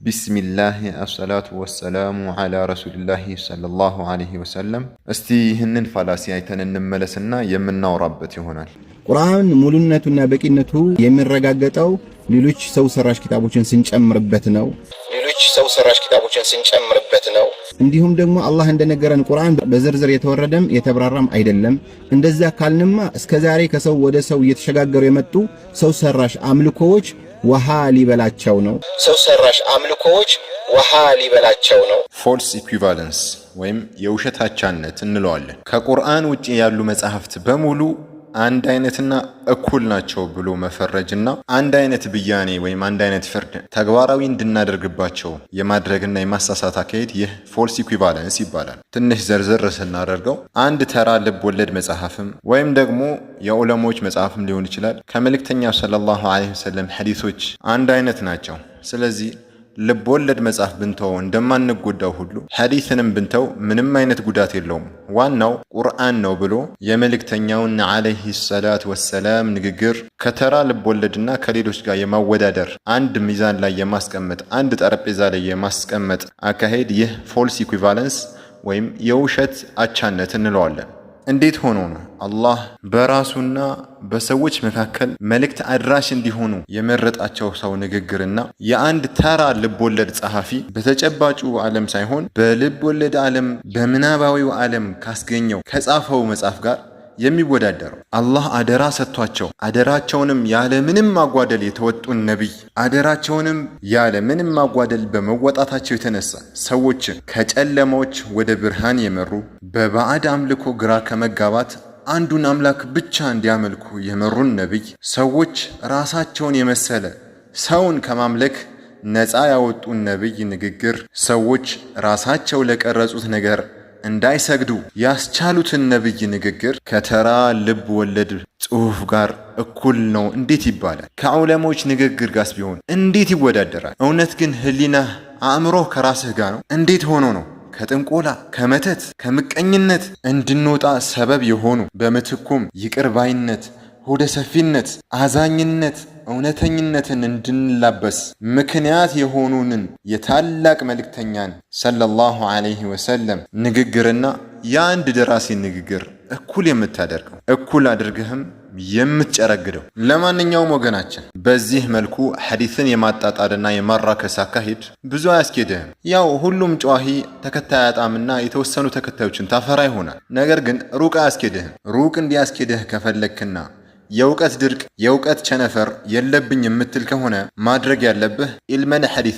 بسم الله الصلاة والسلام على رسول الله صلى الله عليه وسلم استي هنن فلاسي አይተን እንመለስና የምናወራበት ይሆናል። ቁርአን ሙሉነቱና በቂነቱ የሚረጋገጠው ሌሎች ሰው ሰራሽ ኪታቦችን ስንጨምርበት ነው። እንዲሁም ደግሞ አላህ እንደነገረን ቁርአን በዝርዝር የተወረደም የተብራራም አይደለም። እንደዛ ካልንማ እስከዛሬ ከሰው ወደ ሰው እየተሸጋገሩ የመጡ ሰው ሰራሽ አምልኮዎች ውሃ ሊበላቸው ነው። ፎልስ ኢኩቫለንስ ወይም የውሸት አቻነት እንለዋለን። ከቁርአን ውጪ ያሉ መጻሕፍት በሙሉ አንድ አይነትና እኩል ናቸው ብሎ መፈረጅና አንድ አይነት ብያኔ ወይም አንድ አይነት ፍርድ ተግባራዊ እንድናደርግባቸው የማድረግና የማሳሳት አካሄድ ይህ ፎልስ ኢኩቫለንስ ይባላል። ትንሽ ዘርዘር ስናደርገው አንድ ተራ ልብ ወለድ መጽሐፍም ወይም ደግሞ የዑለሞች መጽሐፍም ሊሆን ይችላል ከመልእክተኛው ሰለላሁ ዐለይሂ ወሰለም ሐዲሶች አንድ አይነት ናቸው። ስለዚህ ልብ ወለድ መጽሐፍ ብንተው እንደማንጎዳው ሁሉ ሐዲስንም ብንተው ምንም አይነት ጉዳት የለውም። ዋናው ቁርአን ነው ብሎ የመልእክተኛውን ዐለይሂ ሰላቱ ወሰላም ንግግር ከተራ ልብ ወለድና ከሌሎች ጋር የማወዳደር አንድ ሚዛን ላይ የማስቀመጥ አንድ ጠረጴዛ ላይ የማስቀመጥ አካሄድ ይህ ፎልስ ኢኩቫለንስ ወይም የውሸት አቻነት እንለዋለን። እንዴት ሆኖ ነው አላህ በራሱና በሰዎች መካከል መልእክት አድራሽ እንዲሆኑ የመረጣቸው ሰው ንግግርና የአንድ ተራ ልብ ወለድ ጸሐፊ በተጨባጩ ዓለም ሳይሆን በልብ ወለድ ዓለም በምናባዊው ዓለም ካስገኘው ከጻፈው መጽሐፍ ጋር የሚወዳደረው? አላህ አደራ ሰጥቷቸው አደራቸውንም ያለ ምንም ማጓደል የተወጡን ነቢይ አደራቸውንም ያለ ምንም ማጓደል በመወጣታቸው የተነሳ ሰዎችን ከጨለማዎች ወደ ብርሃን የመሩ በባዕድ አምልኮ ግራ ከመጋባት አንዱን አምላክ ብቻ እንዲያመልኩ የመሩን ነቢይ ሰዎች ራሳቸውን የመሰለ ሰውን ከማምለክ ነፃ ያወጡን ነቢይ ንግግር ሰዎች ራሳቸው ለቀረጹት ነገር እንዳይሰግዱ ያስቻሉትን ነብይ ንግግር ከተራ ልብ ወለድ ጽሑፍ ጋር እኩል ነው እንዴት ይባላል? ከዑለሞች ንግግር ጋርስ ቢሆን እንዴት ይወዳደራል? እውነት ግን ህሊናህ አእምሮህ ከራስህ ጋር ነው? እንዴት ሆኖ ነው ከጥንቆላ ከመተት ከምቀኝነት እንድንወጣ ሰበብ የሆኑ በምትኩም ይቅር ባይነት ሆደ ሰፊነት አዛኝነት እውነተኝነትን እንድንላበስ ምክንያት የሆኑንን የታላቅ መልእክተኛን ሰለላሁ ዐለይሂ ወሰለም ንግግርና የአንድ ደራሲ ንግግር እኩል የምታደርገው እኩል አድርገህም የምትጨረግደው? ለማንኛውም ወገናችን በዚህ መልኩ ሐዲስን የማጣጣልና የማራከስ አካሄድ ብዙ አያስኬድህም። ያው ሁሉም ጨዋሂ ተከታይ አጣምና የተወሰኑ ተከታዮችን ታፈራ ይሆናል። ነገር ግን ሩቅ አያስኬድህም። ሩቅ እንዲያስኬድህ ከፈለክና የእውቀት ድርቅ የእውቀት ቸነፈር የለብኝ የምትል ከሆነ ማድረግ ያለብህ ኢልመል ሐዲስ